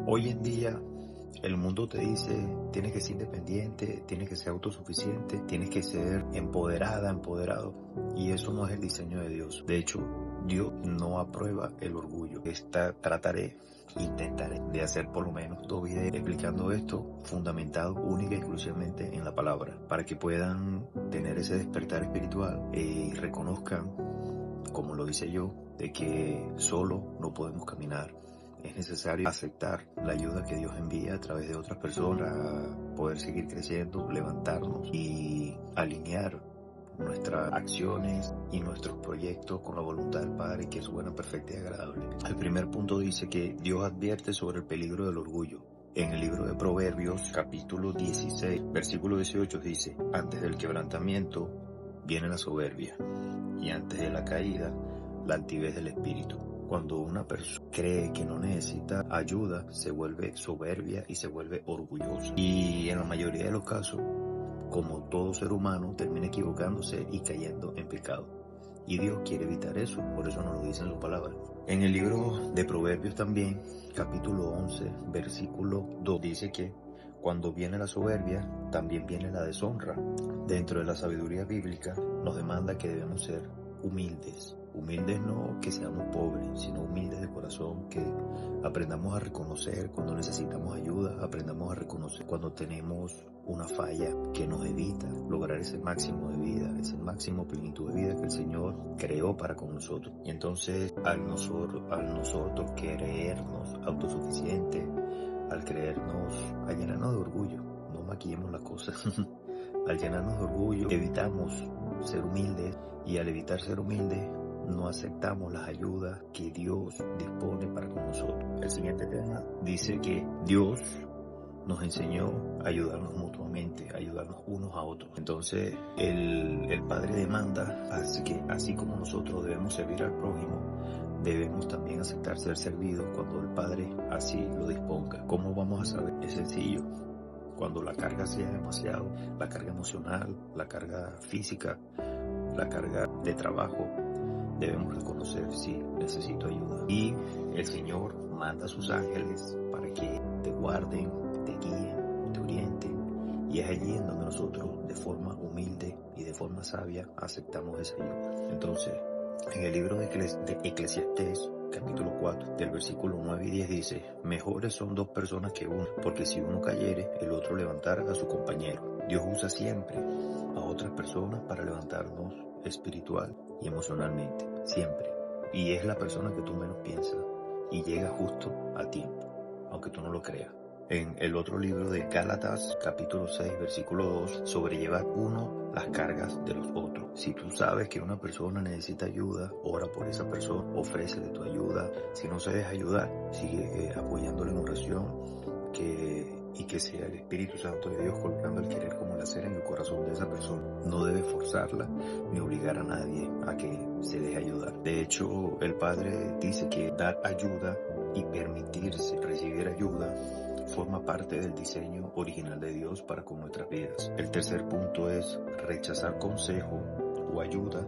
Hoy en día el mundo te dice, tienes que ser independiente, tienes que ser autosuficiente, tienes que ser empoderada, empoderado. Y eso no es el diseño de Dios. De hecho, Dios no aprueba el orgullo. Intentaré de hacer por lo menos 2 videos explicando esto, fundamentado única y exclusivamente en la palabra, para que puedan tener ese despertar espiritual y reconozcan, como lo hice yo, de que solo no podemos caminar. Es necesario aceptar la ayuda que Dios envía a través de otras personas para poder seguir creciendo, levantarnos y alinear nuestras acciones y nuestros proyectos con la voluntad del Padre, que es buena, perfecta y agradable. El primer punto dice que Dios advierte sobre el peligro del orgullo. En el libro de Proverbios, capítulo 16, versículo 18 dice: antes del quebrantamiento viene la soberbia, y antes de la caída, la altivez del espíritu. Cuando una persona cree que no necesita ayuda, se vuelve soberbia y se vuelve orgullosa. Y en la mayoría de los casos, como todo ser humano, termina equivocándose y cayendo en pecado. Y Dios quiere evitar eso, por eso nos lo dice en su palabra. En el libro de Proverbios también, capítulo 11, versículo 2, dice que cuando viene la soberbia, también viene la deshonra. Dentro de la sabiduría bíblica nos demanda que debemos ser humildes. Humildes no que seamos pobres, sino humildes de corazón, que aprendamos a reconocer cuando necesitamos ayuda, aprendamos a reconocer cuando tenemos una falla que nos evita lograr ese máximo de vida, ese máximo plenitud de vida que el Señor creó para con nosotros. Y entonces al nosotros creernos autosuficientes, al llenarnos de orgullo, no maquillemos las cosas, al llenarnos de orgullo evitamos ser humildes, y al evitar ser humildes no aceptamos las ayudas que Dios dispone para con nosotros. El siguiente tema dice que Dios nos enseñó a ayudarnos mutuamente, a ayudarnos unos a otros. Entonces el Padre demanda así como nosotros debemos servir al prójimo, debemos también aceptar ser servidos cuando el Padre así lo disponga. ¿Cómo vamos a saber? Es sencillo. Cuando la carga sea demasiado, la carga emocional, la carga física, la carga de trabajo, debemos reconocer si necesito ayuda. Y el Señor manda a sus ángeles para que te guarden, te guíen, te orienten. Y es allí en donde nosotros, de forma humilde y de forma sabia, aceptamos esa ayuda. Entonces, en el libro de Eclesiastés, capítulo 4, del versículo 9 y 10 dice: mejores son 2 personas que una, porque si uno cayere, el otro levantará a su compañero. Dios usa siempre a otras personas para levantarnos espiritual y emocionalmente, siempre. Y es la persona que tú menos piensas y llega justo a tiempo, aunque tú no lo creas. En el otro libro de Gálatas, capítulo 6, versículo 2, sobrellevad uno las cargas de los otros. Si tú sabes que una persona necesita ayuda, ora por esa persona, ofrécele tu ayuda. Si no se deja ayudar, sigue apoyándole en oración, y que sea el Espíritu Santo de Dios colocando el querer como el hacer en el corazón de esa persona. No debe forzarla ni obligar a nadie a que se deje ayudar. De hecho, el Padre dice que dar ayuda y permitirse recibir ayuda forma parte del diseño original de Dios para con nuestras vidas. El tercer punto es: rechazar consejo o ayuda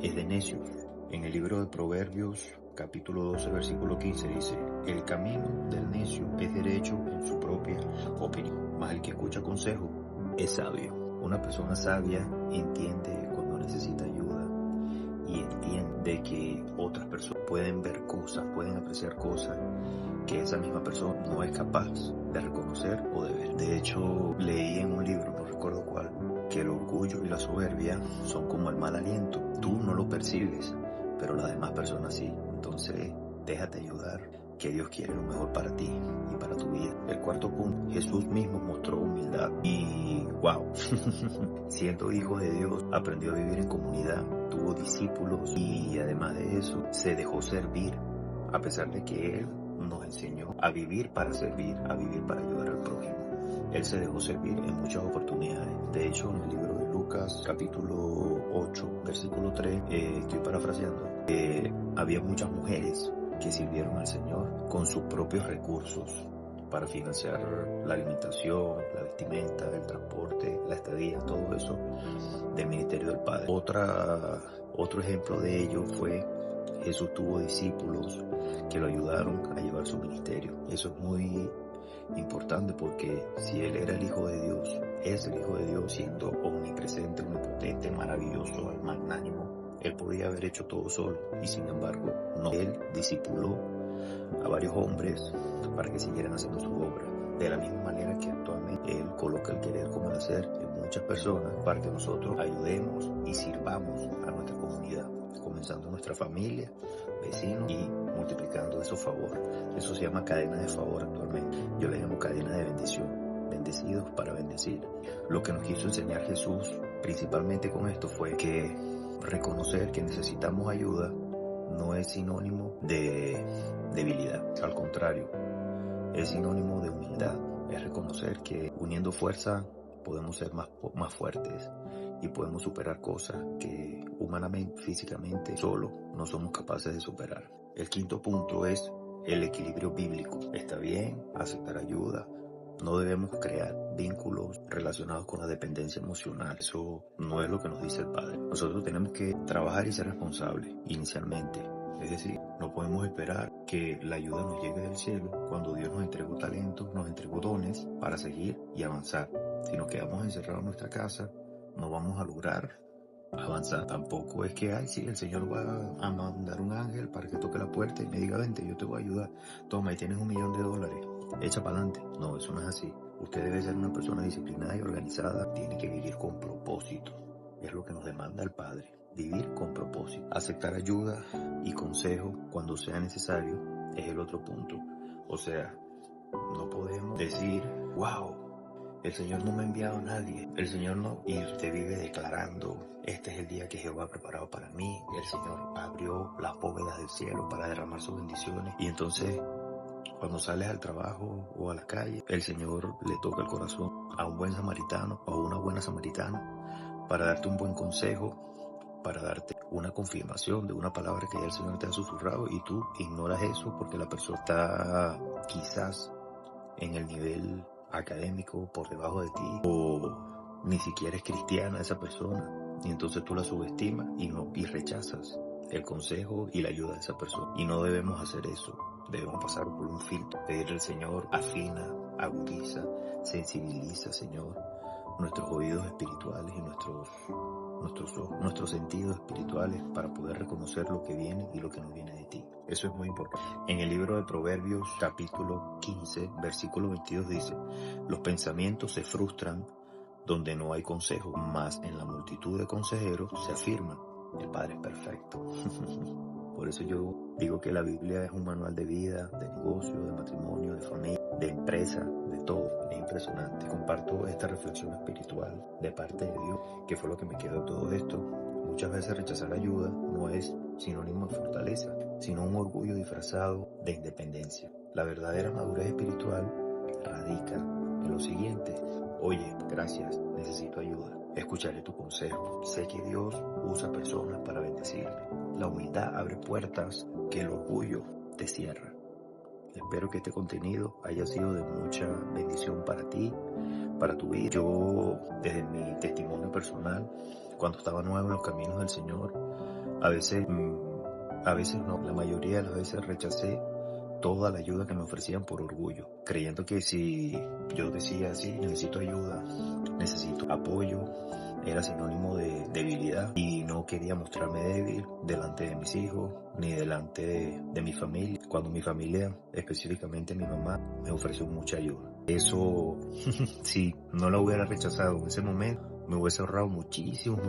es de necios. En el libro de Proverbios, capítulo 12, versículo 15 dice: el camino del necio es derecho en su propia opinión, mas el que escucha consejo es sabio. Una persona sabia entiende cuando necesita ayuda y entiende que otras personas pueden ver cosas, pueden apreciar cosas que esa misma persona no es capaz de reconocer o de ver. De hecho, leí en un libro, no recuerdo cuál, que el orgullo y la soberbia son como el mal aliento. Tú no lo percibes, pero las demás personas sí. Entonces, déjate ayudar, que Dios quiere lo mejor para ti y para tu vida. El cuarto punto: Jesús mismo mostró humildad y wow, siendo hijo de Dios, aprendió a vivir en comunidad, tuvo discípulos y además de eso, se dejó servir, a pesar de que Él nos enseñó a vivir para servir, a vivir para ayudar al prójimo. Él se dejó servir en muchas oportunidades. De hecho, en el libro de Lucas, capítulo 8, versículo 3, estoy parafraseando, había muchas mujeres que sirvieron al Señor con sus propios recursos para financiar la alimentación, la vestimenta, el transporte, la estadía, todo eso del ministerio del Padre. Otro ejemplo de ello fue Jesús tuvo discípulos que lo ayudaron a llevar su ministerio. Eso es muy importante porque si Él era el Hijo de Dios, es el Hijo de Dios siendo omnipresente, omnipotente, maravilloso, magnánimo, Él podía haber hecho todo solo y sin embargo no. Él discipuló a varios hombres para que siguieran haciendo su obra. De la misma manera que actualmente Él coloca el querer como el hacer en muchas personas para que nosotros ayudemos y sirvamos a nuestra comunidad, comenzando nuestra familia, vecinos y multiplicando esos favores. Eso se llama cadena de favor actualmente. Yo le llamo cadena de bendición. Bendecidos para bendecir. Lo que nos quiso enseñar Jesús principalmente con esto fue que reconocer que necesitamos ayuda no es sinónimo de debilidad. Al contrario, es sinónimo de humildad. Es reconocer que uniendo fuerza podemos ser más fuertes y podemos superar cosas que humanamente, físicamente, solo no somos capaces de superar. El quinto punto es el equilibrio bíblico. Está bien aceptar ayuda. No debemos crear vínculos relacionados con la dependencia emocional. Eso no es lo que nos dice el Padre. Nosotros tenemos que trabajar y ser responsables inicialmente. Es decir, no podemos esperar que la ayuda nos llegue del cielo cuando Dios nos entregó talentos, nos entregó dones para seguir y avanzar. Si nos quedamos encerrados en nuestra casa, no vamos a lograr avanzar. Tampoco es que, sí, el Señor va a mandar un ángel para que toque la puerta y me diga, vente, yo te voy a ayudar. Toma, y tienes $1 millón, echa para adelante. No, eso no es así. Usted debe ser una persona disciplinada y organizada. Tiene que vivir con propósito. Es lo que nos demanda el Padre. Vivir con propósito. Aceptar ayuda y consejo cuando sea necesario es el otro punto. O sea, no podemos decir, wow, el Señor no me ha enviado a nadie. El Señor no. Y usted vive declarando, este es el día que Jehová ha preparado para mí. El Señor abrió las bóvedas del cielo para derramar sus bendiciones. Y entonces, cuando sales al trabajo o a la calle, el Señor le toca el corazón a un buen samaritano o a una buena samaritana para darte un buen consejo, para darte una confirmación de una palabra que ya el Señor te ha susurrado y tú ignoras eso porque la persona está quizás en el nivel académico por debajo de ti o ni siquiera es cristiana esa persona y entonces tú la subestimas y rechazas el consejo y la ayuda de esa persona y no debemos hacer eso. Debemos pasar por un filtro, pedirle al Señor, afina, agudiza, sensibiliza, Señor, nuestros oídos espirituales y nuestros sentidos espirituales para poder reconocer lo que viene y lo que no viene de ti. Eso es muy importante. En el libro de Proverbios, capítulo 15, versículo 22 dice, los pensamientos se frustran donde no hay consejo, mas en la multitud de consejeros se afirman. El Padre es perfecto. Por eso yo digo que la Biblia es un manual de vida, de negocio, de matrimonio, de familia, de empresa, de todo. Es impresionante. Comparto esta reflexión espiritual de parte de Dios, que fue lo que me quedó de todo esto. Muchas veces rechazar ayuda no es sinónimo de fortaleza, sino un orgullo disfrazado de independencia. La verdadera madurez espiritual radica en lo siguiente. Oye, gracias, necesito ayuda. Escucharé tu consejo. Sé que Dios usa personas para bendecirme. La humildad abre puertas que el orgullo te cierra. Espero que este contenido haya sido de mucha bendición para ti, para tu vida. Yo, desde mi testimonio personal, cuando estaba nuevo en los caminos del Señor, a veces no, la mayoría de las veces rechacé toda la ayuda que me ofrecían por orgullo, creyendo que si yo decía así, necesito ayuda, necesito apoyo, era sinónimo de debilidad y no quería mostrarme débil delante de mis hijos ni delante de mi familia, cuando mi familia, específicamente mi mamá, me ofreció mucha ayuda. Eso, si no la hubiera rechazado en ese momento, me hubiese ahorrado muchísimos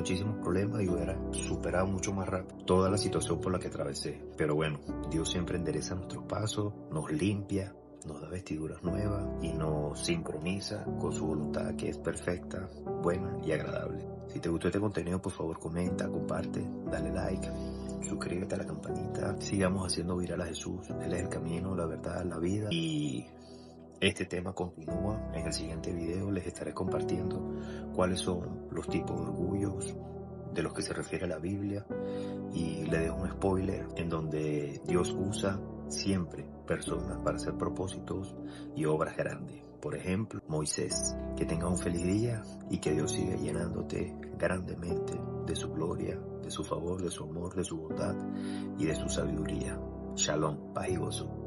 problemas y hubiera superado mucho más rápido toda la situación por la que atravesé. Pero bueno, Dios siempre endereza nuestros pasos, nos limpia, nos da vestiduras nuevas y nos sincroniza con su voluntad que es perfecta, buena y agradable. Si te gustó este contenido, por favor comenta, comparte, dale like, suscríbete a la campanita. Sigamos haciendo viral a Jesús. Él es el camino, la verdad, la vida. Y este tema continúa. En el siguiente video les estaré compartiendo cuáles son los tipos de orgullos de los que se refiere a la Biblia y le dejo un spoiler en donde Dios usa siempre personas para hacer propósitos y obras grandes. por ejemplo, Moisés. Que tengas un feliz día y que Dios siga llenándote grandemente de su gloria, de su favor, de su amor, de su bondad y de su sabiduría. Shalom, paz y gozo.